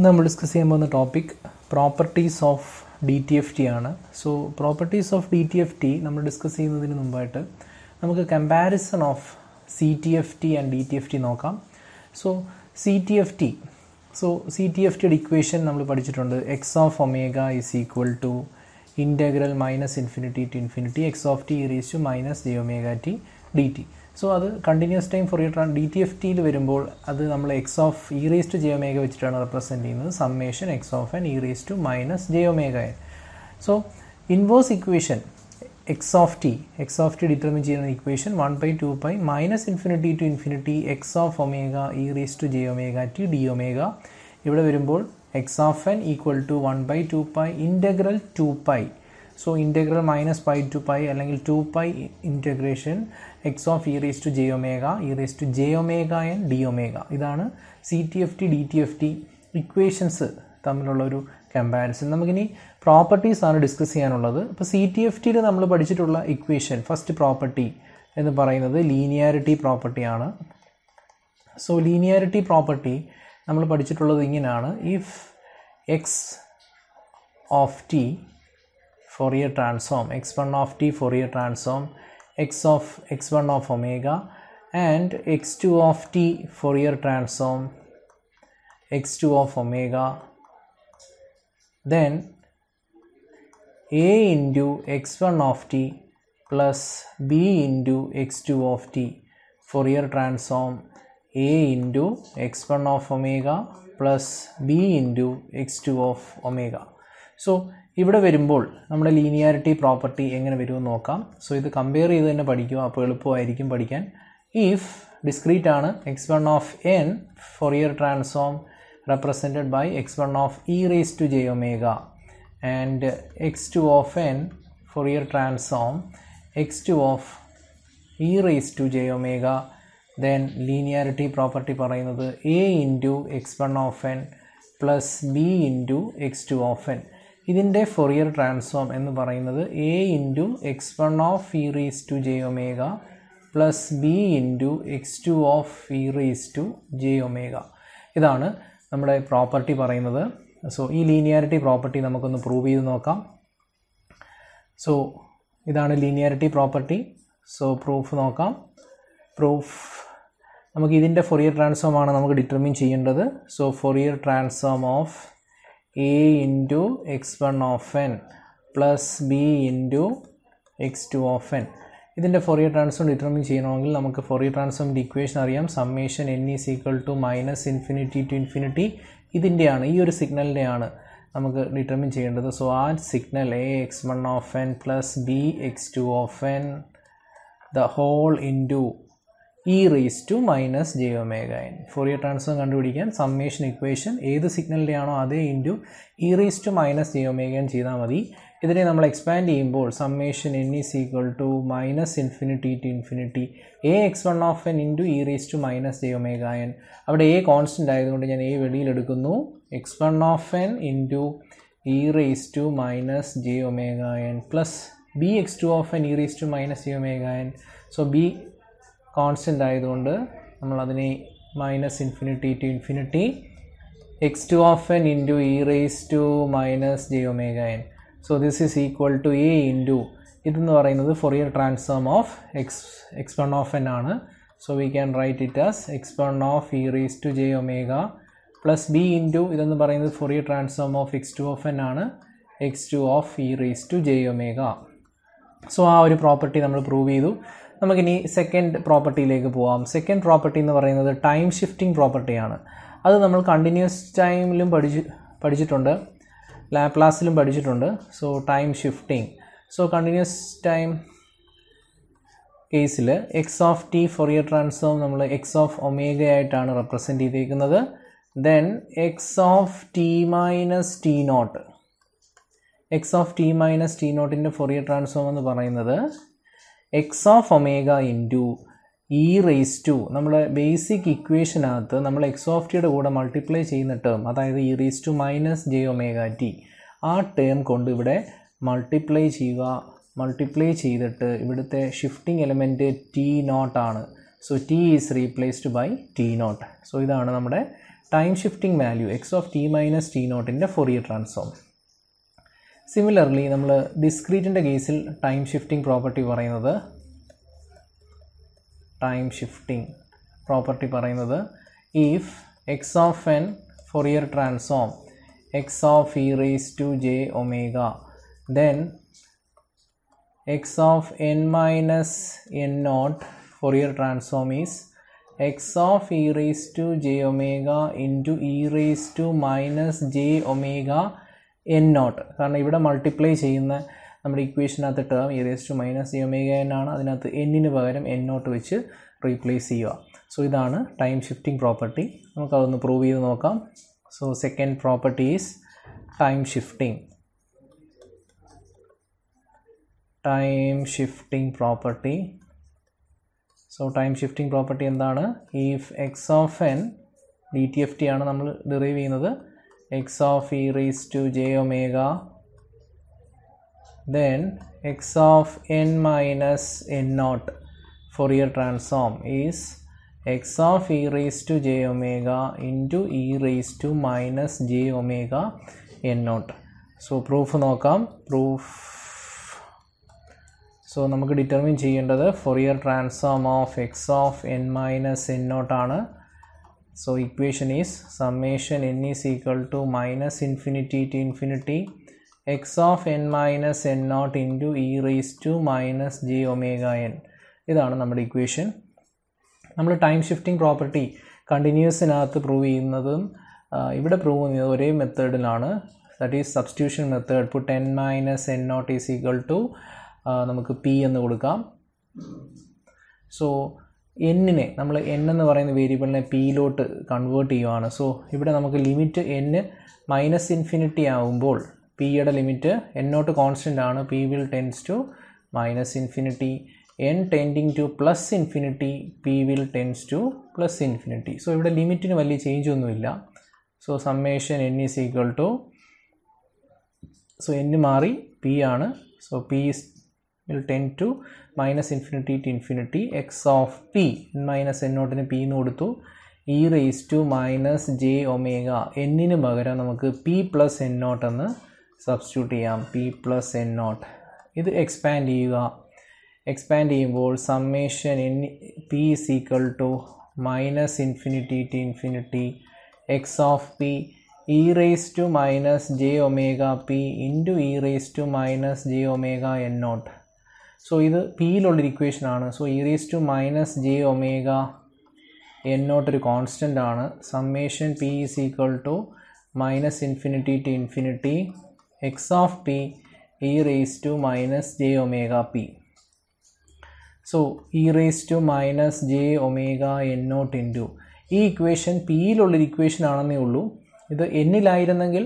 നമ്മൾ ഡിസ്കസ് ചെയ്യാൻ പോകുന്ന ടോപ്പിക് പ്രോപ്പർട്ടീസ് ഓഫ് DTFT ആണ്. സോ പ്രോപ്പർട്ടീസ് ഓഫ് DTFT നമ്മൾ ഡിസ്കസ് ചെയ്യുന്നതിന് മുമ്പായിട്ട് നമുക്ക് comparison of CTFT and DTFT നോക്കാം. സോ CTFTയുടെ ഇക്വേഷൻ നമ്മൾ പഠിച്ചിട്ടുണ്ട്. X of omega is equal to integral minus infinity to infinity x of t raise to minus j omega t d t. So അത് continuous time Fourier DTFTയിൽ വരുമ്പോൾ അത് നമ്മൾ x of e raise to j omega വെച്ചിട്ടാണ് represent ചെയ്യുന്നത്. Summation x of n e raise to minus j omega n. So inverse equation x of t determine ചെയ്യുന്ന equation 1/2 minus infinity to infinity x of omega e raise to j omega t d omega. ഇവിടെ വരുമ്പോൾ x of n equal to 1/2 integral 2π. So integral minus pi to pi അല്ലെങ്കിൽ 2π integration x of e raise to j omega e raise to j omega n d omega. ഇതാണ് CTFT DTFT equations തമ്മിലുള്ള ഒരു comparison. നമുക്കിനി properties ആണ് discuss ചെയ്യാനുള്ളത്. ഇപ്പോൾ CTFTയിൽ നമ്മൾ പഠിച്ചിട്ടുള്ള ഇക്വേഷൻ ഫസ്റ്റ് പ്രോപ്പർട്ടി എന്ന് പറയുന്നത് ലീനിയാരിറ്റി പ്രോപ്പർട്ടിയാണ്. സോ ലീനിയാരിറ്റി പ്രോപ്പർട്ടി നമ്മൾ പഠിച്ചിട്ടുള്ളത് ഇങ്ങനെയാണ്. If x of T Fourier transform x1 of t Fourier transform x of x1 of omega and x2 of t Fourier transform x2 of omega, then a into x1 of t plus b into x2 of t Fourier transform a into x1 of omega plus b into x2 of omega. So ഇവിടെ വരുമ്പോൾ നമ്മുടെ linearity property എങ്ങനെ വരുമെന്ന് നോക്കാം. So ഇത് compare ചെയ്ത് തന്നെ പഠിക്കുക, അപ്പോൾ എളുപ്പമായിരിക്കും പഠിക്കാൻ. ഇഫ് ഡിസ്ക്രീറ്റ് ആണ് x1 of n Fourier transform represented by x1 of e raise to j omega and x2 of n Fourier transform x2 of e raise to j omega, then linearity property പറയുന്നത് a into x1 of n plus b into x2 of n. ഇതിൻ്റെ Fourier transform എന്ന് പറയുന്നത് a into x1 of e raise to j omega plus b into x2 of e raise to j omega. ഇതാണ് നമ്മുടെ property പറയുന്നത്. So ഈ linearity property നമുക്കൊന്ന് prove ചെയ്ത് നോക്കാം. സോ ഇതാണ് ലീനിയാരിറ്റി പ്രോപ്പർട്ടി. സോ പ്രൂഫ് നോക്കാം. പ്രൂഫ് നമുക്ക് ഇതിൻ്റെ ഫൊറിയർ ട്രാൻസ്ഫോം ആണ് നമുക്ക് ഡിറ്റർമിൻ ചെയ്യേണ്ടത്. So Fourier transform of a into x1 of n plus b into x2 of n. ഇതിൻ്റെ ഫൊറിയർ ട്രാൻസ്ഫോം ഡിറ്റർമിൻ ചെയ്യണമെങ്കിൽ നമുക്ക് ഫൊറിയർ ട്രാൻസ്ഫോമിൻ്റെ ഇക്വേഷൻ അറിയാം. Summation n is equal to minus infinity to infinity. ഇതിൻ്റെയാണ്, ഈ ഒരു സിഗ്നലിൻ്റെയാണ് നമുക്ക് ഡിറ്റർമിൻ ചെയ്യേണ്ടത്. സോ ആ signal a x1 of n plus b x2 of n the whole into e raise to minus j omega n. Fourier transform കണ്ടുപിടിക്കാൻ summation equation ഏത് സിഗ്നലിൻ്റെ ആണോ അതേ into e raise to minus j omega n ചെയ്താൽ മതി. ഇതിനെ നമ്മൾ expand ചെയ്യുമ്പോൾ summation n is equal to minus infinity to infinity a x1 of n into e raise to minus j omega n. അവിടെ a കോൺസ്റ്റൻ്റ് ആയതുകൊണ്ട് ഞാൻ a വെളിയിലെടുക്കുന്നു. x1 of n into e raise to minus j omega n plus b x2 of n e raise to minus j omega n. So b constant ആയതുകൊണ്ട് നമ്മൾ അതിനെ minus infinity to infinity x2 of n into e raise to minus j omega n. So this is equal to a into ഇതെന്ന് പറയുന്നത് Fourier transform of x1 of n ആണ്. So we can write it as x1 of e raise to j omega plus b into ഇതെന്ന് പറയുന്നത് Fourier transform of x2 of n ആണ്, x2 of e raise to j omega. So ആ ഒരു property നമ്മൾ prove ചെയ്തു. നമുക്കിനി second പ്രോപ്പർട്ടിയിലേക്ക് പോകാം. Second property എന്ന് പറയുന്നത് ടൈം ഷിഫ്റ്റിംഗ് പ്രോപ്പർട്ടിയാണ്. അത് നമ്മൾ കണ്ടിന്യൂസ് ടൈമിലും പഠിച്ചിട്ടുണ്ട്, ലാപ്ലാസിലും പഠിച്ചിട്ടുണ്ട്. So time shifting. So continuous time കേസിൽ x of t Fourier transform നമ്മൾ എക്സ് ഓഫ് ഒമേഗ ആയിട്ടാണ് റെപ്രസെൻറ്റ് ചെയ്തിരിക്കുന്നത്. Then x of t minus t naught, x of t minus t നോട്ടിൻ്റെ ഫൊറിയർ ട്രാൻസ്ഫോം എന്ന് പറയുന്നത് x of omega into e raise to നമ്മുടെ basic ഇക്വേഷനകത്ത് നമ്മൾ x of ടിയുടെ കൂടെ മൾട്ടിപ്ലൈ ചെയ്യുന്ന ടേം, അതായത് e raise to minus j omega t, ആ ടേം കൊണ്ട് ഇവിടെ മൾട്ടിപ്ലൈ ചെയ്യുക. മൾട്ടിപ്ലൈ ചെയ്തിട്ട് ഇവിടുത്തെ ഷിഫ്റ്റിംഗ് എലമെൻറ്റ് ടി നോട്ട് ആണ്. So t is replaced by t naught. So ഇതാണ് നമ്മുടെ time shifting value x of t minus t naught in the Fourier transform. Similarly, നമ്മൾ ഡിസ്ക്രീറ്റിൻ്റെ കേസിൽ ടൈം ഷിഫ്റ്റിംഗ് പ്രോപ്പർട്ടി പറയുന്നത് if x of n Fourier transform x of e raised to j omega, then x of n minus n naught Fourier transform is x of e raised to j omega into e raised to minus j omega n naught. കാരണം ഇവിടെ multiply ചെയ്യുന്ന നമ്മുടെ ഇക്വേഷനകത്ത് term e raised to minus j omega n ആണ്. അതിനകത്ത് n പകരം n naught വെച്ച് replace ചെയ്യുക. So ഇതാണ് ടൈം ഷിഫ്റ്റിംഗ് പ്രോപ്പർട്ടി. നമുക്കതൊന്ന് പ്രൂവ് ചെയ്ത് നോക്കാം. So second property is time shifting property. So time shifting property എന്താണ്? if x of n DTFT ആണ് നമ്മൾ ഡിറൈവ് ചെയ്യുന്നത്, x of e raised to j omega, then x of n minus n naught Fourier transform is x of e raised to j omega into e raised to minus j omega n naught. So proof നോക്കാം. So നമുക്ക് determine ചെയ്യേണ്ടത് Fourier transform of x of n minus n naught ആണ്. So equation is summation n is equal to minus infinity to infinity x of n minus n naught into e raised to minus j omega n. ഇതാണ് നമ്മുടെ equation. നമ്മൾ time shifting property കണ്ടിന്യൂസിനകത്ത് prove ചെയ്യുന്നതും ഇവിടെ prove ചെയ്യുന്നത് ഒരേ മെത്തേഡിലാണ്. That is substitution method. Put n മൈനസ് n naught is equal to നമുക്ക് p എന്ന് കൊടുക്കാം. സോ എന്നിനെ നമ്മൾ n എന്ന് പറയുന്ന വേരിയബിളിനെ പിയിലോട്ട് കൺവേർട്ട് ചെയ്യുവാണ്. സോ ഇവിടെ നമുക്ക് ലിമിറ്റ് n മൈനസ് ഇൻഫിനിറ്റി ആകുമ്പോൾ പിയുടെ ലിമിറ്റ് n naught കോൺസ്റ്റൻ്റ് ആണ്. p will tends to minus infinity. n tending to plus infinity, p will tends to plus infinity. So ഇവിടെ ലിമിറ്റിന് വലിയ ചേഞ്ച് ഒന്നുമില്ല. So summation n is equal to, so n മാറി p ആണ്. So p will tend to minus infinity to infinity x of p, n minus n naught p എന്ന് കൊടുത്തു, e raised to minus j omega, n പകരം നമുക്ക് p plus n naught എന്ന് substitute ചെയ്യാം. p plus n naught ഇത് expand ചെയ്യുക. Expand ചെയ്യുമ്പോൾ summation n p is equal to minus infinity to infinity x of p e raised to minus j omega p into e raised to minus j omega n naught. So ഇത് പിയിലുള്ളൊരു equation ആണ്. So e raised to minus j omega n naught ഒരു constant ആണ്. Summation p is equal to minus infinity to infinity x of p e raised to minus j omega p. So e raised to minus j omega n naught into ഈ equation പിയിലുള്ളൊരു equation ആണെന്നേ ഉള്ളൂ. ഇത് എന്നിലായിരുന്നെങ്കിൽ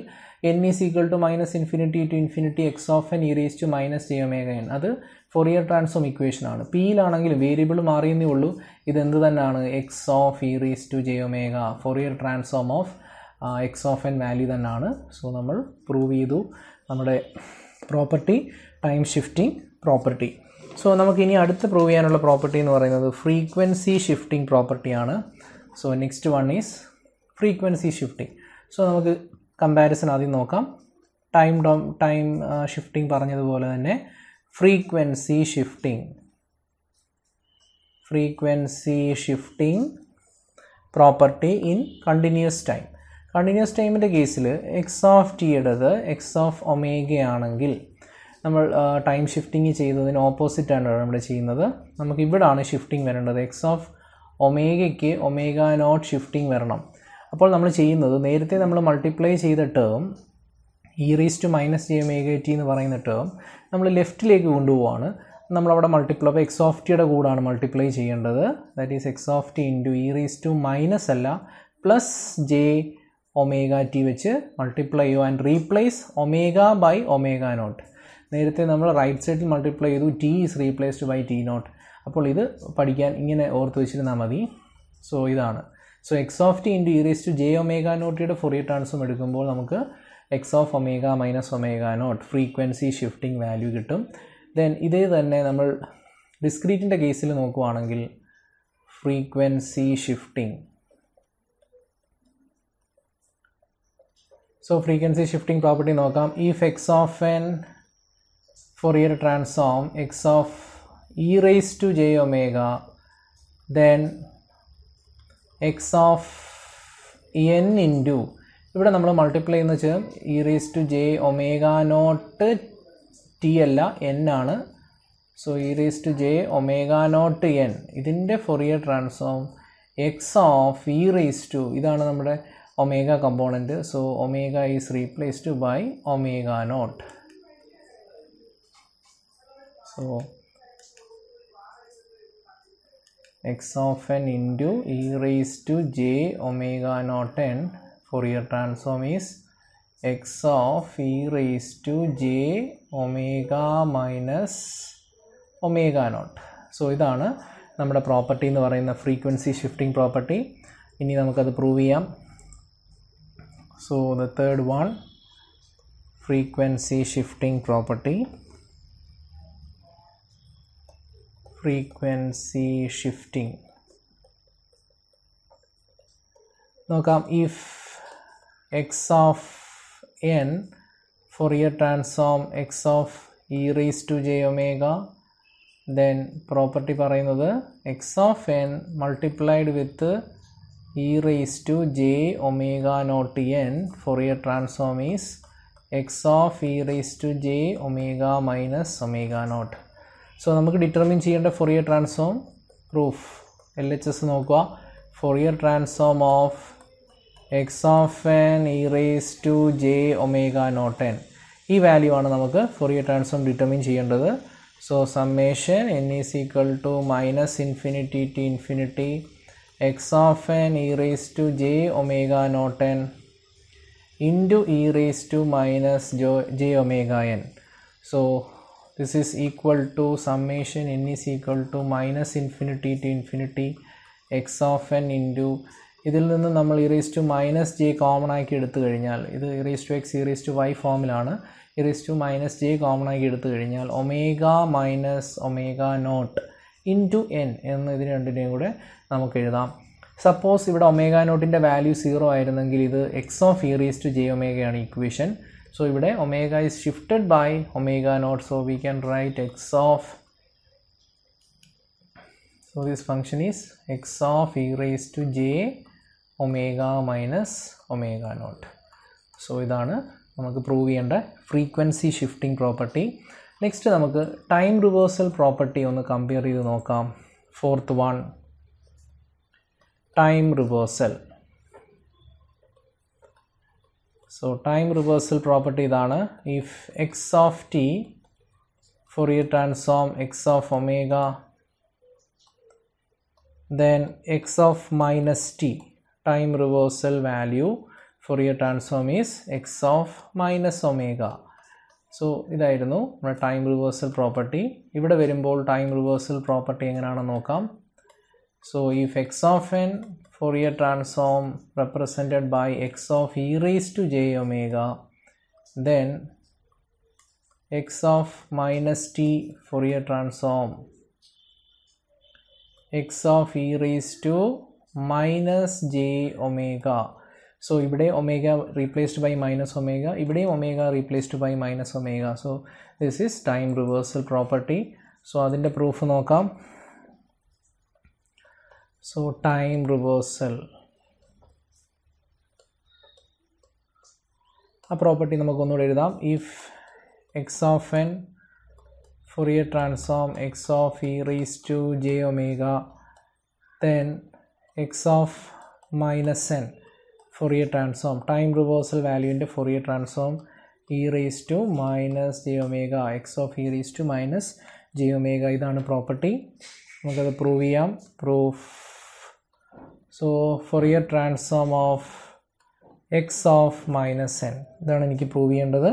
n is equal to minus infinity to infinity x of n e raised to minus j omega n. അത് Fourier transform equation ആണ്. പിയിലാണെങ്കിൽ variable മാറിയെന്നേ ഉള്ളൂ. ഇതെന്ത് തന്നെയാണ്? x of e raised to j omega, Fourier transform of x of n value തന്നെയാണ്. So നമ്മൾ prove ചെയ്തു നമ്മുടെ property, time shifting property. So നമുക്കിനി അടുത്ത് പ്രൂവ് ചെയ്യാനുള്ള പ്രോപ്പർട്ടി എന്ന് പറയുന്നത് ഫ്രീക്വൻസി ഷിഫ്റ്റിംഗ് പ്രോപ്പർട്ടിയാണ്. So next one is frequency shifting. So നമുക്ക് കമ്പാരിസൺ ആദ്യം നോക്കാം. ടൈം ഷിഫ്റ്റിംഗ് പറഞ്ഞതുപോലെ തന്നെ frequency shifting property in continuous time. Continuous ടൈമിൻ്റെ കേസിൽ എക്സ് ഓഫ് ടിയുടേത് എക്സ് ഓഫ് ഒമേഗ ആണെങ്കിൽ നമ്മൾ ടൈം ഷിഫ്റ്റിംഗ് ചെയ്തതിന് ഓപ്പോസിറ്റാണ് നമ്മൾ ചെയ്യുന്നത്. നമുക്ക് ഇവിടാണ് ഷിഫ്റ്റിംഗ് വരേണ്ടത്. എക്സ് ഓഫ് ഒമേഗയ്ക്ക് ഒമേഗ നോട്ട് ഷിഫ്റ്റിംഗ് വരണം. അപ്പോൾ നമ്മൾ ചെയ്യുന്നത്, നേരത്തെ നമ്മൾ മൾട്ടിപ്ലൈ ചെയ്ത term e raised to minus j omega t എന്ന് പറയുന്ന ടേം നമ്മൾ ലെഫ്റ്റിലേക്ക് കൊണ്ടുപോവാണ്. നമ്മളവിടെ മൾട്ടിപ്ലൈ, അപ്പോൾ എക്സ് ഓഫ് ടിയുടെ കൂടാണ് മൾട്ടിപ്ലൈ ചെയ്യേണ്ടത്. That is x of t into e raised to minus അല്ല പ്ലസ് ജെ ഒമേഗ ടി വെച്ച് മൾട്ടിപ്ലൈ ചെയ്യുക and replace omega by omega naught. നേരത്തെ നമ്മൾ റൈറ്റ് സൈഡിൽ മൾട്ടിപ്ലൈ ചെയ്തു, t is replaced by t naught. അപ്പോൾ ഇത് പഠിക്കാൻ ഇങ്ങനെ ഓർത്ത് വെച്ചിരുന്നാൽ മതി. സോ ഇതാണ്. So x of t into e raised to j omega നോട്ടിയുടെ ഫൊറിയർ ട്രാൻസ്ഫോം എടുക്കുമ്പോൾ നമുക്ക് x of omega minus omega not frequency shifting value കിട്ടും. ദെൻ ഇതേ തന്നെ നമ്മൾ ഡിസ്ക്രീറ്റിൻ്റെ കേസിൽ നോക്കുവാണെങ്കിൽ frequency shifting So frequency shifting property നോക്കാം. If x of n Fourier transform x of e raised to j omega, then x of n into ഇവിടെ നമ്മൾ multiply ചെയ്യുന്ന വെച്ചാൽ e raised to j omega naught t അല്ല n ആണ്. So e raised to j omega naught n ഇതിൻ്റെ Fourier transform x of e raised to ഇതാണ് നമ്മുടെ omega component. So omega is replaced by omega naught. So x of n into e raised to j omega naught n Fourier transform is x of e raised to j omega minus omega naught. So ഇതാണ് നമ്മുടെ property എന്ന് പറയുന്ന frequency shifting property. ഇനി നമുക്കത് prove ചെയ്യാം. So the third one, frequency shifting property. Frequency shifting. നോക്കാം. If x of n Fourier transform x of e raised to j omega, then property പറയുന്നത് x of n multiplied with e raised to j omega naught n Fourier transform is x of e raised to j omega minus omega naught. So നമുക്ക് determine ചെയ്യേണ്ട Fourier transform proof LHS നോക്കുക. Fourier transform of x of n e raised to j omega naught n ഈ value ആണ് നമുക്ക് Fourier transform determine ചെയ്യേണ്ടത്. So summation n is equal to minus infinity to infinity x of n e raised to j omega naught n into e raised to minus j omega n. So this is equal to summation n is equal to minus infinity to infinity x of n into ഇതിൽ നിന്ന് നമ്മൾ e raised to minus j common ആക്കി എടുത്തു കഴിഞ്ഞാൽ ഇത് e raised to x e raised to y ഫോമിലാണ്. e raised to minus j common ആക്കി എടുത്തു കഴിഞ്ഞാൽ omega minus omega naught into n എന്ന് ഇതിന് രണ്ടിനെയും കൂടെ നമുക്ക് എഴുതാം. സപ്പോസ് ഇവിടെ ഒമേഗ നോട്ടിൻ്റെ വാല്യൂ 0 ആയിരുന്നെങ്കിൽ ഇത് x of e raise to j ഒമേഗയാണ് ഇക്വേഷൻ. സോ ഇവിടെ omega is shifted by omega naught. So we can write x of, so this function is x of e raise to j omega minus omega naught. So ഇതാണ് നമുക്ക് prove ചെയ്യേണ്ട frequency shifting property. Next നമുക്ക് time reversal property ഒന്ന് compare ചെയ്ത് നോക്കാം. Fourth one, time reversal. So time reversal property idana. If x of t Fourier transform x of omega, then x of minus t time reversal value Fourier transform is x of minus omega. So ഇതായിരുന്നു നമ്മുടെ time reversal property. ഇവിടെ വരുമ്പോൾ time reversal property എങ്ങനെയാണെന്ന് നോക്കാം. So if x of n Fourier transform represented by x of e raised to j omega, then x of minus t Fourier transform x of e raised to minus j omega. So ഇവിടെ omega replaced by minus omega, ഇവിടെ omega replaced by minus omega. So this is time reversal property. So അതിൻ്റെ proof നോക്കാം. So time reversal, ആ property നമുക്കൊന്നുകൂടെ എഴുതാം. If x of N Fourier transform x of e raised to j omega, then x of minus n Fourier transform time reversal value into Fourier transform e raised to minus j omega, x of e raised to minus j omega. ഇതാണ് property. നമുക്കത് prove ചെയ്യാം. Proof. So Fourier transform of x of minus n ഇതാണ് എനിക്ക് prove ചെയ്യേണ്ടത്.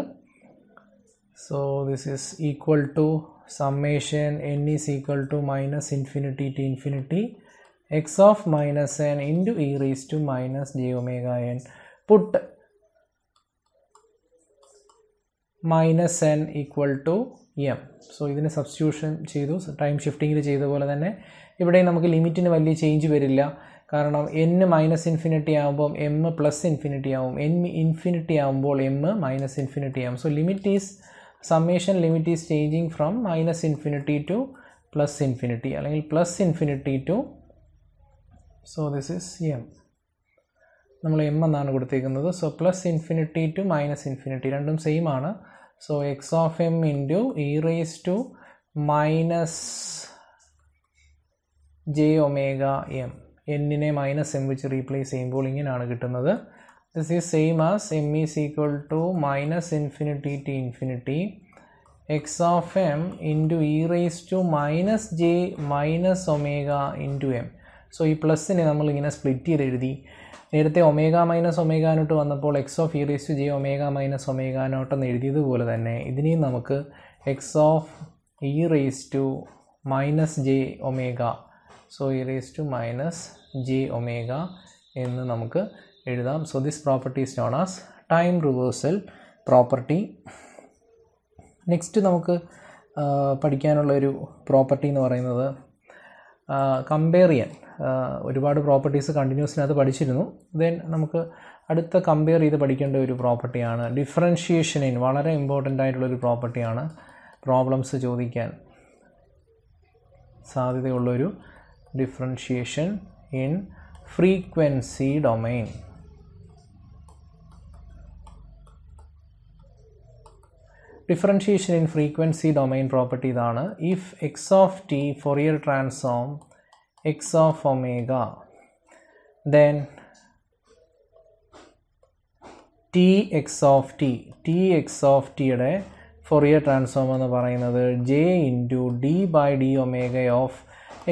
So this is equal to summation n is equal to minus infinity to infinity x of minus n into e raised to minus j omega n. Put minus n equal to m. So ഇതിനെ substitution ചെയ്തു. Time ഷിഫ്റ്റിങ്ങിൽ ചെയ്ത പോലെ തന്നെ ഇവിടെ നമുക്ക് ലിമിറ്റിന് വലിയ change വരില്ല. കാരണം n മൈനസ് ഇൻഫിനിറ്റി ആകുമ്പോൾ m പ്ലസ് ഇൻഫിനിറ്റി ആവും, n ഇൻഫിനിറ്റി ആകുമ്പോൾ m മൈനസ് ഇൻഫിനിറ്റി ആവും. So limit is summation limit is changing from minus infinity to plus infinity അല്ലെങ്കിൽ plus infinity to, so this is m, നമ്മൾ m എന്നാണ് കൊടുത്തേക്കുന്നത്. So plus infinity to minus infinity രണ്ടും same ആണ്. So x of m into e raise to minus j omega m, എന്നിനെ minus m വെച്ച് replace ചെയ്യുമ്പോൾ ഇങ്ങനെയാണ് കിട്ടുന്നത്. This is same as m is equal to minus infinity to infinity x of m into e raised to minus j minus omega into m. So ഈ പ്ലസ്സിനെ നമ്മൾ ഇങ്ങനെ split ചെയ്ത് എഴുതി. നേരത്തെ ഒമേഗ മൈനസ് ഒമേഗ നോട്ട് വന്നപ്പോൾ x of e raise to j omega minus omega naught എന്ന് എഴുതിയതുപോലെ തന്നെ ഇതിനെയും നമുക്ക് x of e raise to minus j omega, so e raise to minus j omega എന്ന് നമുക്ക് എഴുതാം. So this property is known as time reversal property. Next നമുക്ക് പഠിക്കാനുള്ള ഒരു പ്രോപ്പർട്ടി എന്ന് പറയുന്നത് കമ്പയർ ചെയ്യാൻ. ഒരുപാട് പ്രോപ്പർട്ടീസ് കണ്ടിന്യൂസിനകത്ത് പഠിച്ചിരുന്നു. ദെൻ നമുക്ക് അടുത്ത കമ്പയർ ചെയ്ത് പഠിക്കേണ്ട ഒരു പ്രോപ്പർട്ടിയാണ് ഡിഫറൻഷിയേഷൻ ഇൻ. വളരെ ഇമ്പോർട്ടൻ്റ് ആയിട്ടുള്ളൊരു പ്രോപ്പർട്ടിയാണ്, പ്രോബ്ലംസ് ചോദിക്കാൻ സാധ്യതയുള്ളൊരു differentiation in frequency domain. Differentiation in frequency domain property ഇതാണ്. If x of t Fourier transform x of omega, then t x of ടിയുടെ ഫോറിയർ ട്രാൻസ്ഫോം എന്ന് പറയുന്നത് j into d by d omega of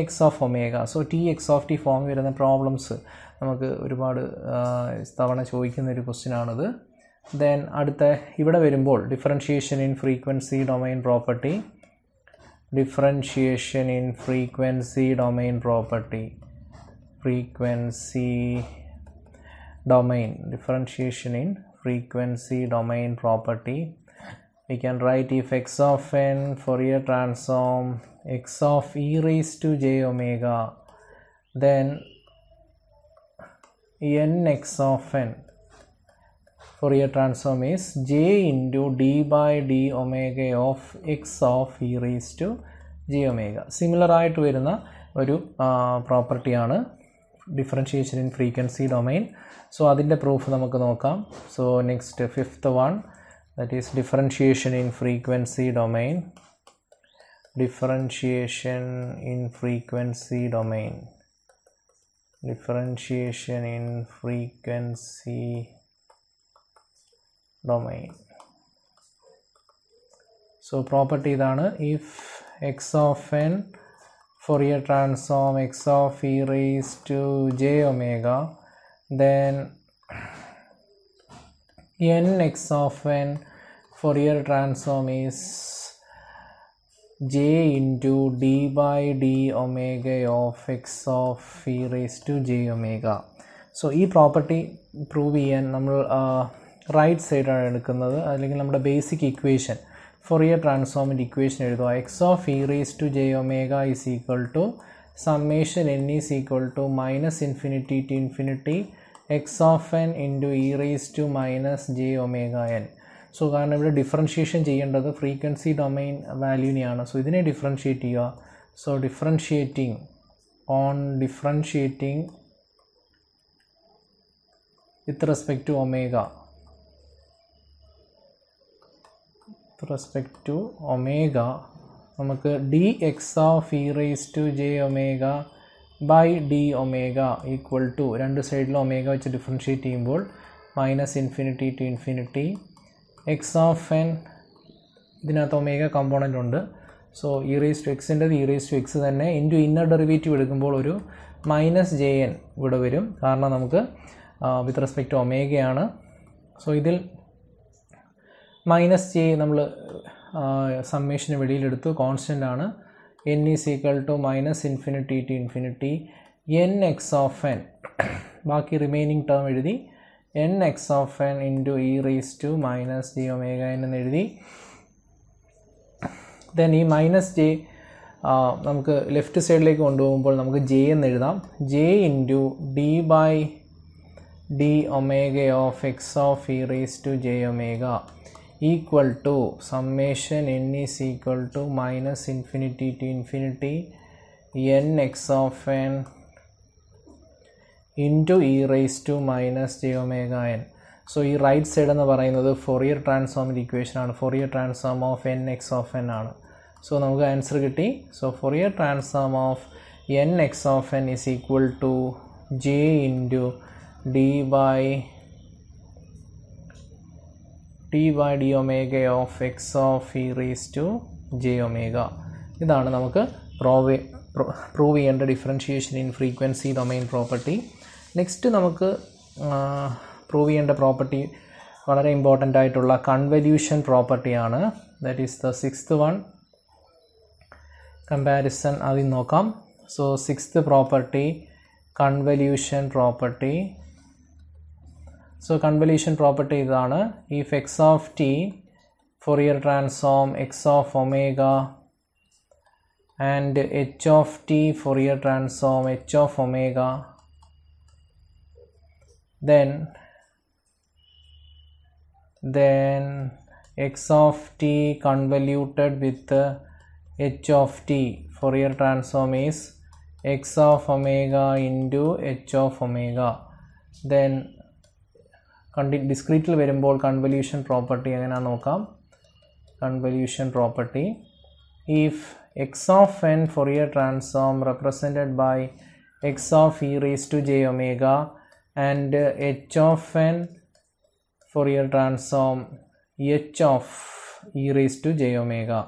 x of omega. So t x of t form വരുന്ന problems നമുക്ക് ഒരുപാട് തവണ ചോദിക്കുന്ന ഒരു question ആണിത്. ദെൻ അടുത്ത ഇവിടെ വരുമ്പോൾ differentiation in frequency domain property, differentiation in frequency domain property, frequency domain, differentiation in frequency domain property. We can write if x of n Fourier transform x of e raised to j omega, then n x of n Fourier transform is j into d by d omega of x of e raised to j omega. Similar ആയിട്ട് വരുന്ന ഒരു പ്രോപ്പർട്ടിയാണ് differentiation in frequency domain. So അതിൻ്റെ proof നമുക്ക് നോക്കാം. So next fifth one, that is differentiation in frequency domain, differentiation in frequency domain, differentiation in frequency domain. So property idana, if x of n Fourier transform x of e raised to j omega, then n x of n Fourier transform is j into d by d omega of x of e raised to j omega. So ഈ property prove ചെയ്യാൻ നമ്മൾ right സൈഡാണ് എടുക്കുന്നത്. അല്ലെങ്കിൽ നമ്മുടെ basic equation Fourier ട്രാൻസ്ഫോമിൻ്റെ equation എഴുതുക. X of e raise to j omega is equal to summation n is equal to minus infinity to infinity x of n into e raise to minus j omega n. So കാരണം ഇവിടെ differentiation ചെയ്യേണ്ടത് frequency domain വാല്യൂവിനെയാണ്. So ഇതിനെ differentiate ചെയ്യുക. So differentiating with respect to omega, നമുക്ക് d X of e raise to j omega by d omega equal to, രണ്ട് സൈഡിലും omega വെച്ച് ഡിഫറൻഷിയേറ്റ് ചെയ്യുമ്പോൾ minus infinity to infinity x of n, ഇതിനകത്ത് omega component ഉണ്ട്. So e raise to എക്സിൻ്റെത് e raise to x തന്നെ into inner derivative എടുക്കുമ്പോൾ ഒരു മൈനസ് ജെ എൻ ഇവിടെ വരും. കാരണം നമുക്ക് വിത്ത് റെസ്പെക്ട് ടു ഒമേഗയാണ്. സോ ഇതിൽ മൈനസ് ജെ നമ്മൾ സമ്മേഷന് വെളിയിലെടുത്തു, കോൺസ്റ്റൻ്റ് ആണ്. n is equal to minus infinity to infinity n x of n, ബാക്കി റിമൈനിങ് ടേം എഴുതി n x of n into e raised to minus j omega n എന്ന് എഴുതി. ദെൻ ഈ മൈനസ് ജെ നമുക്ക് ലെഫ്റ്റ് സൈഡിലേക്ക് കൊണ്ടുപോകുമ്പോൾ നമുക്ക് j എന്ന് എഴുതാം. j into d by d omega of x of e raised to j omega equal to summation n is equal to minus infinity to infinity n x of n into e raised to minus j omega n. So ഈ right side എന്ന് പറയുന്നത് Fourier ട്രാൻസ്ഫോമിൻ്റെ equation ആണ്. Fourier transform of n x of n ആണ്. So നമുക്ക് answer കിട്ടി. So Fourier transform of n x of n is equal to j into d by d omega of x of e raise to j omega. ഇതാണ് നമുക്ക് prove ചെയ്യേണ്ട differentiation in frequency domain property. Next നമുക്ക് prove ചെയ്യേണ്ട property വളരെ important ആയിട്ടുള്ള convolution പ്രോപ്പർട്ടിയാണ്. That is the sixth one. Comparison അതിൽ നോക്കാം. So sixth property convolution property. So convolution property ഇതാണ്. If x of t Fourier transform x of omega and h of t Fourier transform h of omega, then x of t convoluted with h of t Fourier transform is x of omega into h of omega. Then discretely വരുമ്പോൾ convolution property എങ്ങനെ നോക്കാം. Convolution property, if x of n Fourier transform represented by x of e raised to j omega and h of n Fourier transform h of e raised to j omega.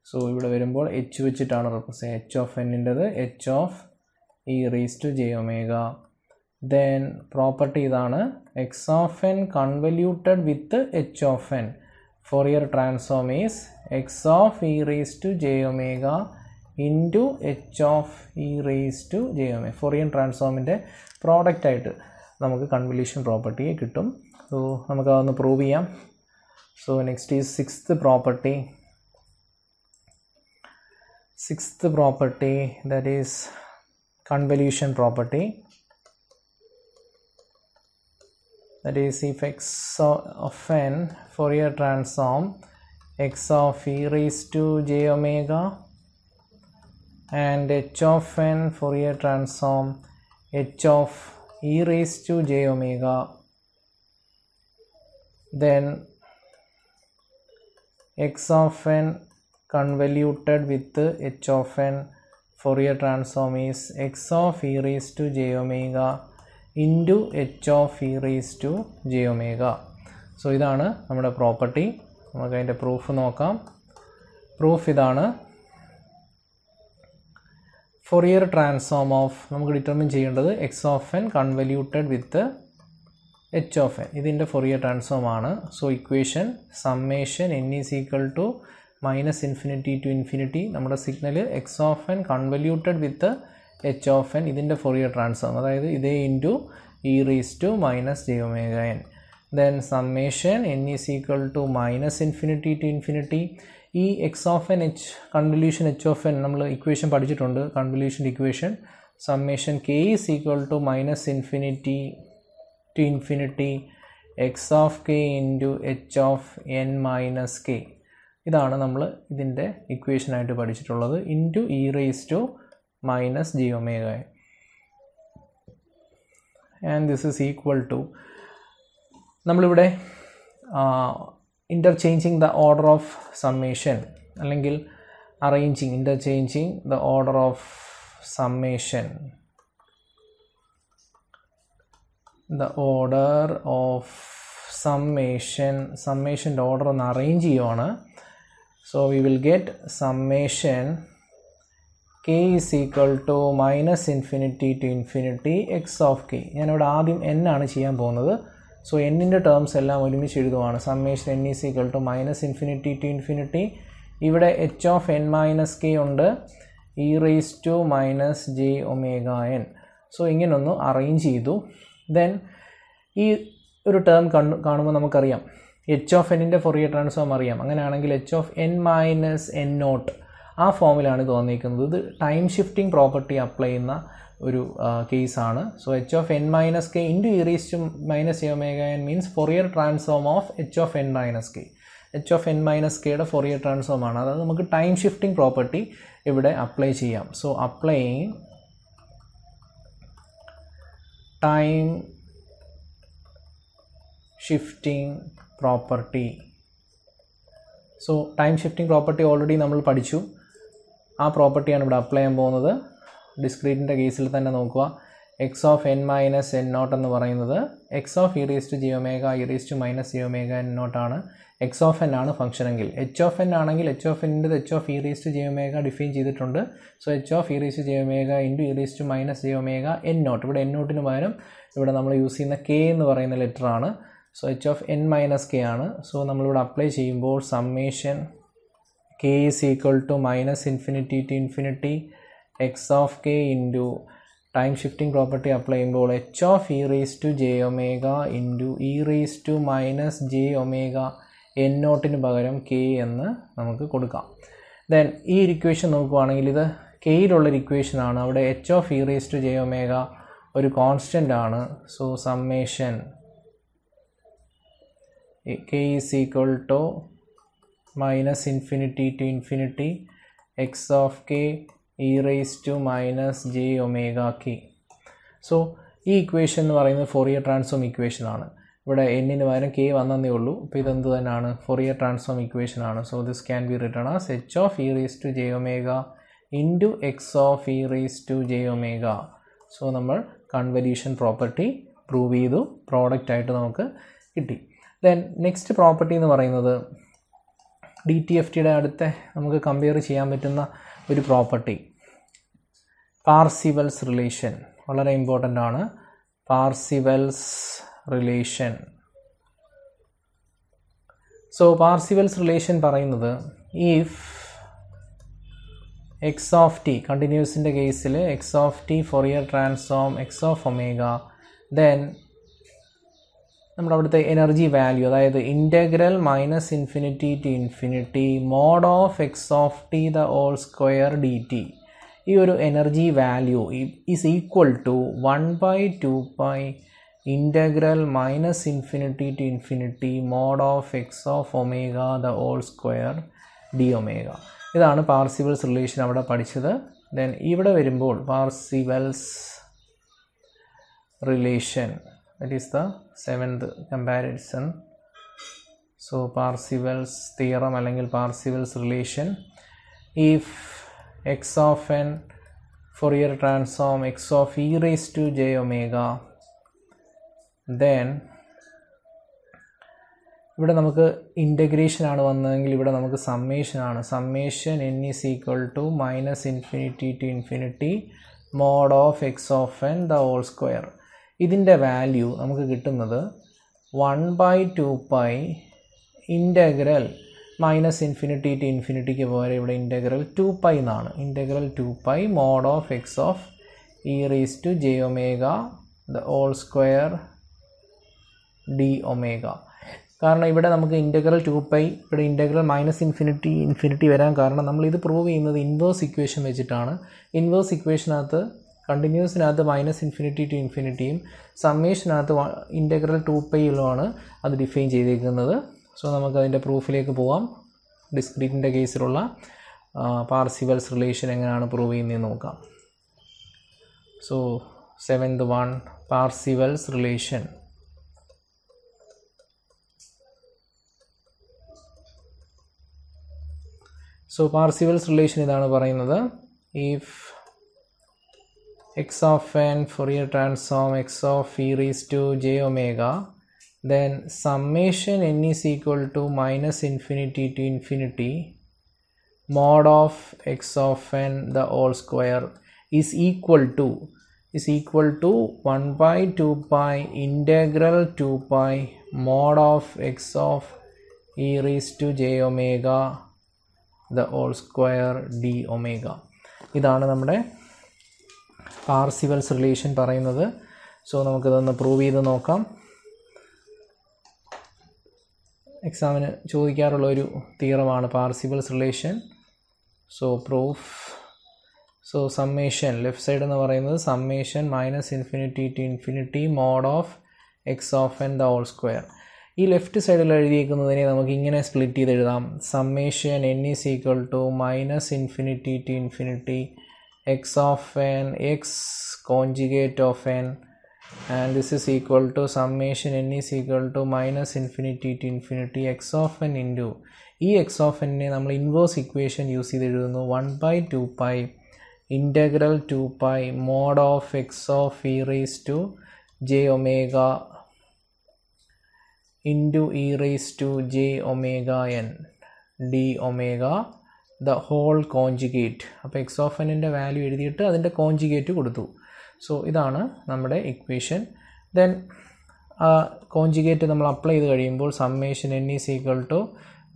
So ഇവിടെ വരുമ്പോൾ h വെച്ചിട്ടാണ് represent h of n ൻ്റെത് h of e raised to j omega. Then property ഇതാണ്, x of n convoluted with h of n Fourier transform is x of e raised to j omega into h of e raised to j omega. Fourier transformൻ്റെ product ആയിട്ട് നമുക്ക് convolution പ്രോപ്പർട്ടിയെ കിട്ടും. So നമുക്ക് അതൊന്ന് prove ചെയ്യാം. So next is sixth property. Sixth property that is convolution property. That is, if x of n Fourier transform x of e raised to j omega and h of n Fourier transform h of e raised to j omega, then x of n convoluted with h of n Fourier transform is x of e raised to j omega into h of e raised to j omega. So ഇതാണ് നമ്മുടെ property. നമുക്ക് അതിൻ്റെ proof നോക്കാം. Proof ഇതാണ്. Fourier transform of നമുക്ക് determine ചെയ്യേണ്ടത് x of n convolved with h of n. ഇതിൻ്റെ Fourier transform ആണ്. So equation summation n is equal to minus infinity to infinity. നമ്മുടെ signal x of n convolved with h of n, ഇതിൻ്റെ Fourier transform, അതായത് ഇതേ into e raise to minus j omega n. Then summation n is equal to minus infinity to infinity. ഈ x of n h convolution h of n നമ്മൾ equation പഠിച്ചിട്ടുണ്ട്, കൺവല്യൂഷൻ്റെ equation. Summation k is equal to minus infinity to infinity x of k into h of n minus k. ഇതാണ് നമ്മൾ ഇതിൻ്റെ ഇക്വേഷനായിട്ട് പഠിച്ചിട്ടുള്ളത്. Into e raise to minus j omega n, and this is equal to നമ്മളിവിടെ interchanging the order of summation അല്ലെങ്കിൽ interchanging the order of summation, സമ്മേഷൻ്റെ order ഒന്ന് arrange ചെയ്യുവാണ്. So we will get summation k is equal to minus infinity to infinity x of k. ഞാനിവിടെ ആദ്യം n ആണ് ചെയ്യാൻ പോകുന്നത്. സോ എന്നിൻ്റെ ടേംസ് എല്ലാം ഒരുമിച്ച് എഴുതുവാണ്. Summation n is equal to minus infinity to infinity. ഇവിടെ h of n minus k ഉണ്ട്, e raised to minus j omega n. So ഇങ്ങനൊന്ന് അറേഞ്ച് ചെയ്തു. ദെൻ ഈ ഒരു ടേം കാണുമ്പോൾ നമുക്കറിയാം എച്ച് ഓഫ് എന്നിൻ്റെ ഫോറിയർ ട്രാൻസ്ഫോം അറിയാം. അങ്ങനെയാണെങ്കിൽ h of n minus n naught, ആ ഫോമിലാണ് ഇത് വന്നിരിക്കുന്നത്. ഇത് ടൈം ഷിഫ്റ്റിംഗ് പ്രോപ്പർട്ടി അപ്ലൈ ചെയ്യുന്ന ഒരു കേസാണ്. So h of n minus k into e raised to minus j omega n means Fourier transform of h of n minus k. h of n minus kയുടെ Fourier transform ആണ്. അതായത് നമുക്ക് time shifting property ഇവിടെ apply ചെയ്യാം. So applying time shifting property. So time shifting property already നമ്മൾ പഠിച്ചു. ആ പ്രോപ്പർട്ടിയാണ് ഇവിടെ അപ്ലൈ ചെയ്യാൻ പോകുന്നത്. ഡിസ്ക്രീറ്റിൻ്റെ കേസിൽ തന്നെ നോക്കുക. X of n minus n naught എന്ന് പറയുന്നത് x of e raise to j omega e raise to minus j omega n naught ആണ്. എക്സ് ഓഫ് എൻ ആണ് ഫംഗ്ഷൻ എങ്കിൽ. എച്ച് ഓഫ് എൻ ആണെങ്കിൽ എച്ച് ഓഫ് എൻ്റെ h of e raise to j omega define ചെയ്തിട്ടുണ്ട്. So h of e raise to j omega into e raise to minus j omega n naught. ഇവിടെ n നോട്ടിന് പകരം ഇവിടെ നമ്മൾ use ചെയ്യുന്ന K എന്ന് പറയുന്ന ലെറ്റർ ആണ്. So h of n minus k ആണ്. സോ നമ്മളിവിടെ അപ്ലൈ ചെയ്യുമ്പോൾ summation k is equal to minus infinity to infinity x of k into time shifting property apply ചെയ്യുമ്പോൾ h of e raise to j omega into e raise to minus j omega n നോട്ടിന് പകരം k എന്ന് നമുക്ക് കൊടുക്കാം. Then ഈ ഒരു equation നോക്കുകയാണെങ്കിൽ ഇത് കെയിലുള്ളൊരു ഇക്വേഷനാണ്. അവിടെ h of e raise to j omega ഒരു കോൺസ്റ്റൻ്റ് ആണ്. So summation k is equal to minus infinity to infinity x of k e raise to minus j omega k. So ഈ ഇക്വേഷൻ എന്ന് പറയുന്നത് ഫോറിയർ ട്രാൻസ്ഫോം ഇക്വേഷനാണ്. ഇവിടെ എന്നിന് പകരം K വന്നതേ ഉള്ളൂ. അപ്പോൾ ഇതെന്ത് തന്നെയാണ്? ഫോറിയർ ട്രാൻസ്ഫോം ഇക്വേഷനാണ്. So this can be written as h of e raise to j omega into x of e raise to j omega. So നമ്മൾ കൺവല്യൂഷൻ പ്രോപ്പർട്ടി പ്രൂവ് ചെയ്തു. പ്രോഡക്റ്റ് ആയിട്ട് നമുക്ക് കിട്ടി. ദെൻ നെക്സ്റ്റ് പ്രോപ്പർട്ടി എന്ന് പറയുന്നത് DTFTയുടെ അടുത്ത നമുക്ക് കമ്പയർ ചെയ്യാൻ പറ്റുന്ന ഒരു പ്രോപ്പർട്ടി പാർസിവൽസ് റിലേഷൻ. വളരെ ഇമ്പോർട്ടൻ്റ് ആണ്. Parseval's relation. So Parseval's relation പറയുന്നത് ഇഫ് എക്സ് ഓഫ് ടി കണ്ടിന്യൂസിൻ്റെ കേസിൽ x of t Fourier transform x of omega then നമ്മുടെ അവിടുത്തെ എനർജി വാല്യൂ അതായത് integral minus infinity to infinity mod of x of t the whole square d t. ഈ ഒരു energy value is equal to 1/2π integral minus infinity to infinity mod of x of omega the whole square d omega. ഇതാണ് Parseval's relation അവിടെ പഠിച്ചത്. Then ഇവിടെ വരുമ്പോൾ Parseval's relation, that is the 7th comparison. So Parsivals theorem അല്ലെങ്കിൽ Parsivals relation, if x of n Fourier transform x of e raised to j omega, then ഇവിടെ നമുക്ക് integration ആണ് വന്നതെങ്കിൽ ഇവിടെ നമുക്ക് സമ്മേഷൻ ആണ്. Summation n is equal to minus infinity to infinity mod of x of n the whole square. ഇതിൻ്റെ value നമുക്ക് കിട്ടുന്നത് 1/2π integral minus infinity to ഇൻഫിനിറ്റിക്ക് പകരം ഇവിടെ ഇൻ്റഗ്രൽ 2π എന്നാണ്. Integral 2π mod of x of e raise to j omega the whole square d omega. കാരണം ഇവിടെ നമുക്ക് ഇൻ്റഗ്രൽ 2π ഇവിടെ ഇൻ്റഗ്രൽ മൈനസ് ഇൻഫിനിറ്റി വരാൻ കാരണം നമ്മളിത് പ്രൂവ് ചെയ്യുന്നത് ഇൻവേഴ്സ് ഇക്വേഷൻ വെച്ചിട്ടാണ്. ഇൻവേഴ്സ് ഇക്വേഷനകത്ത് കണ്ടിന്യൂസിനകത്ത് മൈനസ് ഇൻഫിനിറ്റി ടു ഇൻഫിനിറ്റിയും സമ്മേഷനകത്ത് ഇൻ്റഗ്രൽ 2πയിലുമാണ് അത് ഡിഫൈൻ ചെയ്തിരിക്കുന്നത്. സോ നമുക്കതിൻ്റെ പ്രൂഫിലേക്ക് പോവാം. ഡിസ്ക്രീറ്റിൻ്റെ കേസിലുള്ള പാർസിവൽസ് റിലേഷൻ എങ്ങനെയാണ് പ്രൂവ് ചെയ്യുന്നതെന്ന് നോക്കാം. So 7th one Parseval's relation. So Parseval's relation ഇതാണ് പറയുന്നത്. If x of n Fourier transform x of e raised to j omega, then summation n is equal to minus infinity to infinity mod of x of n the whole square is equal to 1/2π integral 2π mod of x of e raised to j omega the whole square d omega. ഇതാണ് നമ്മുടെ പാർസിവൽസ് relation പറയുന്നത്. So നമുക്കിതൊന്ന് prove ചെയ്ത് നോക്കാം. എക്സാമിന് ചോദിക്കാറുള്ള ഒരു തിയറമാണ് പാർസിവൽസ് relation. So proof. So summation left side എന്ന് പറയുന്നത് summation minus infinity to infinity mod of x of n the whole square. ഈ ലെഫ്റ്റ് സൈഡിൽ എഴുതിയിരിക്കുന്നതിനെ നമുക്ക് ഇങ്ങനെ സ്പ്ലിറ്റ് ചെയ്ത് എഴുതാം. summation n is equal to minus infinity to infinity x of n x conjugate of n, and this is equal to summation n is equal to minus infinity to infinity x of n into ഈ x of n നെ നമ്മൾ inverse equation use ചെയ്ത് എഴുതുന്നു 1/2 pi integral 2 pi mod of x of e raised to j omega into e raised to j omega n d omega the whole conjugate. അപ്പോൾ x of n ൻ്റെ value എഴുതിയിട്ട് അതിൻ്റെ conjugate കൊടുത്തു. So ഇതാണ് നമ്മുടെ equation. Then conjugate നമ്മൾ apply ചെയ്ത് കഴിയുമ്പോൾ summation n is equal to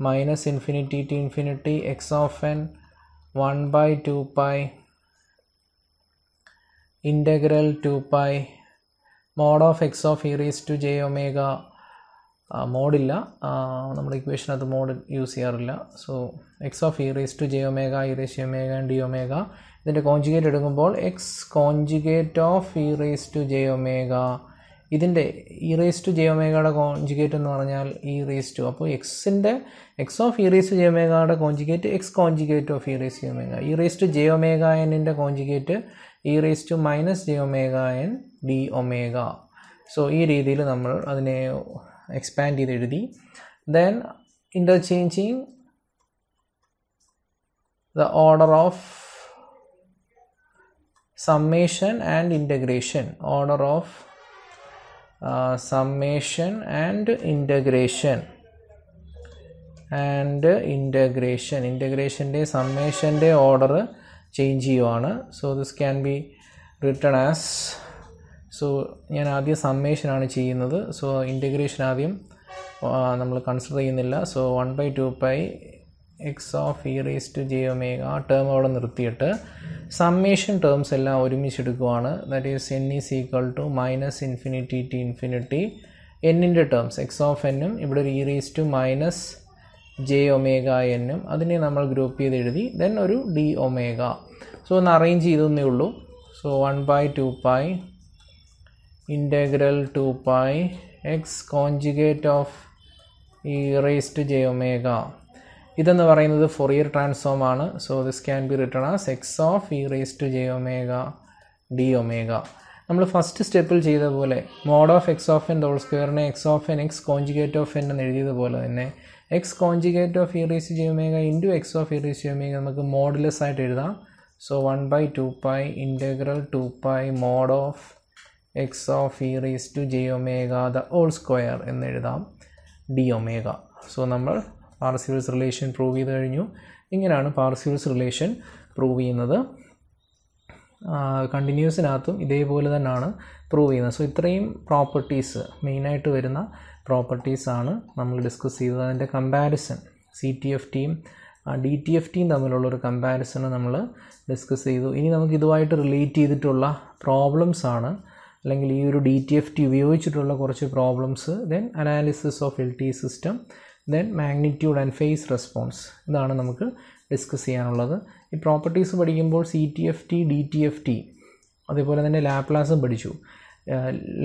minus infinity to infinity x of n 1/2 pi integral 2 pi mod of x of e raised to j omega. മോഡില്ല, നമ്മുടെ ഇക്വേഷനകത്ത് മോഡ് യൂസ് ചെയ്യാറില്ല. So x of e raise to j omega e raise to omega d omega. ഇതിൻ്റെ conjugate എടുക്കുമ്പോൾ x conjugate of e raise to j omega. ഇതിൻ്റെ e raise to j ഒമേഗയുടെ conjugate എന്ന് പറഞ്ഞാൽ ഇ റേസ് ടു, അപ്പോൾ എക്സിൻ്റെ x of e raise to j ഒമേഗയുടെ conjugate x conjugate of e raise to omega. E raise to j omega എന്നിൻ്റെ conjugate e raise to minus j omega n d omega. So ഈ രീതിയിൽ നമ്മൾ അതിനെ expand ചെയ്ത് എഴുതി. then interchanging the order of summation and integration, order of summation and integration integrationൻ്റെ സമ്മേഷൻ്റെ order change ചെയ്യുവാണ്. So this can be written as, so ഞാൻ ആദ്യം സമ്മേഷനാണ് ചെയ്യുന്നത്. സോ ഇൻറ്റഗ്രേഷൻ ആദ്യം നമ്മൾ കൺസിഡർ ചെയ്യുന്നില്ല. So 1/2 pi x of e raise to j omega ആ ടേം അവിടെ നിർത്തിയിട്ട് സമ്മേഷൻ ടേംസ് എല്ലാം ഒരുമിച്ചെടുക്കുവാണ്. That is n is equal to minus infinity to infinity എന്നിൻ്റെ ടേംസ് എക്സ് ഓഫ് എന്നും ഇവിടെ ഒരു e raise to minus j omega എന്നും അതിനെ നമ്മൾ ഗ്രൂപ്പ് ചെയ്ത് എഴുതി. ദെൻ ഒരു ഡി ഒമേഗ. സോ ഒന്ന് അറേഞ്ച് ചെയ്തേ ഉള്ളൂ. So 1/2 pi integral 2 pi x conjugate of e raised to j omega. ഇതെന്ന് പറയുന്നത് ഫൊറിയർ ട്രാൻസ്ഫോം ആണ്. So this can be written as x of e raise to j omega d omega. നമ്മൾ first സ്റ്റെപ്പിൽ ചെയ്ത പോലെ mod of x of n whole സ്ക്വയറിനെ x of n x conjugate of n എന്ന് എഴുതിയതുപോലെ തന്നെ x conjugate of e raise to j omega into x of e raise to omega നമുക്ക് modulus ആയിട്ട് എഴുതാം. So 1/2 pi integral 2 pi mod of x of e raised to j omega the whole square എന്ന് എഴുതാം d omega. So നമ്മൾ പാർസിവൽസ് relation prove ചെയ്ത് കഴിഞ്ഞു. ഇങ്ങനെയാണ് പാർസിവൽസ് relation prove ചെയ്യുന്നത്. കണ്ടിന്യൂസിനകത്തും ഇതേപോലെ തന്നെയാണ് പ്രൂവ് ചെയ്യുന്നത്. സോ ഇത്രയും പ്രോപ്പർട്ടീസ് മെയിനായിട്ട് വരുന്ന പ്രോപ്പർട്ടീസാണ് നമ്മൾ ഡിസ്കസ് ചെയ്തത്. അതിൻ്റെ കമ്പാരിസൺ CTFTയും DTFTയും തമ്മിലുള്ളൊരു കമ്പാരിസൺ നമ്മൾ ഡിസ്കസ് ചെയ്തു. ഇനി നമുക്ക് ഇതുമായിട്ട് റിലേറ്റ് ചെയ്തിട്ടുള്ള പ്രോബ്ലംസാണ്, അല്ലെങ്കിൽ ഈ ഒരു DTFT ഉപയോഗിച്ചിട്ടുള്ള കുറച്ച് problems, then analysis of LTE system, then magnitude and phase response. ഇതാണ് നമുക്ക് ഡിസ്കസ് ചെയ്യാനുള്ളത്. ഈ പ്രോപ്പർട്ടീസ് പഠിക്കുമ്പോൾ CTFT, DTFT, അതേപോലെ തന്നെ ലാപ്ലാസും പഠിച്ചു.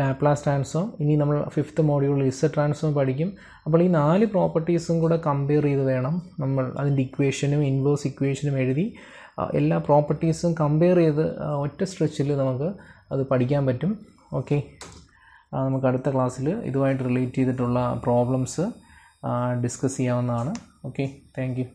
ലാപ്ലാസ് ട്രാൻസ്ഫോം, ഇനി നമ്മൾ 5th മോഡ്യൂളിൽ Z ട്രാൻസ്ഫോം പഠിക്കും. അപ്പോൾ ഈ 4 പ്രോപ്പർട്ടീസും കൂടെ കമ്പയർ ചെയ്ത് വേണം നമ്മൾ അതിൻ്റെ ഇക്വേഷനും ഇൻവേഴ്സ് ഇക്വേഷനും എഴുതി എല്ലാ പ്രോപ്പർട്ടീസും കമ്പയർ ചെയ്ത് ഒറ്റ സ്ട്രെച്ചിൽ നമുക്ക് അത് പഠിക്കാൻ പറ്റും. ഓക്കെ, നമുക്ക് അടുത്ത ക്ലാസ്സിൽ ഇതുമായിട്ട് റിലേറ്റ് ചെയ്തിട്ടുള്ള പ്രോബ്ലംസ് ഡിസ്കസ് ചെയ്യാവുന്നതാണ്. Okay, thank you.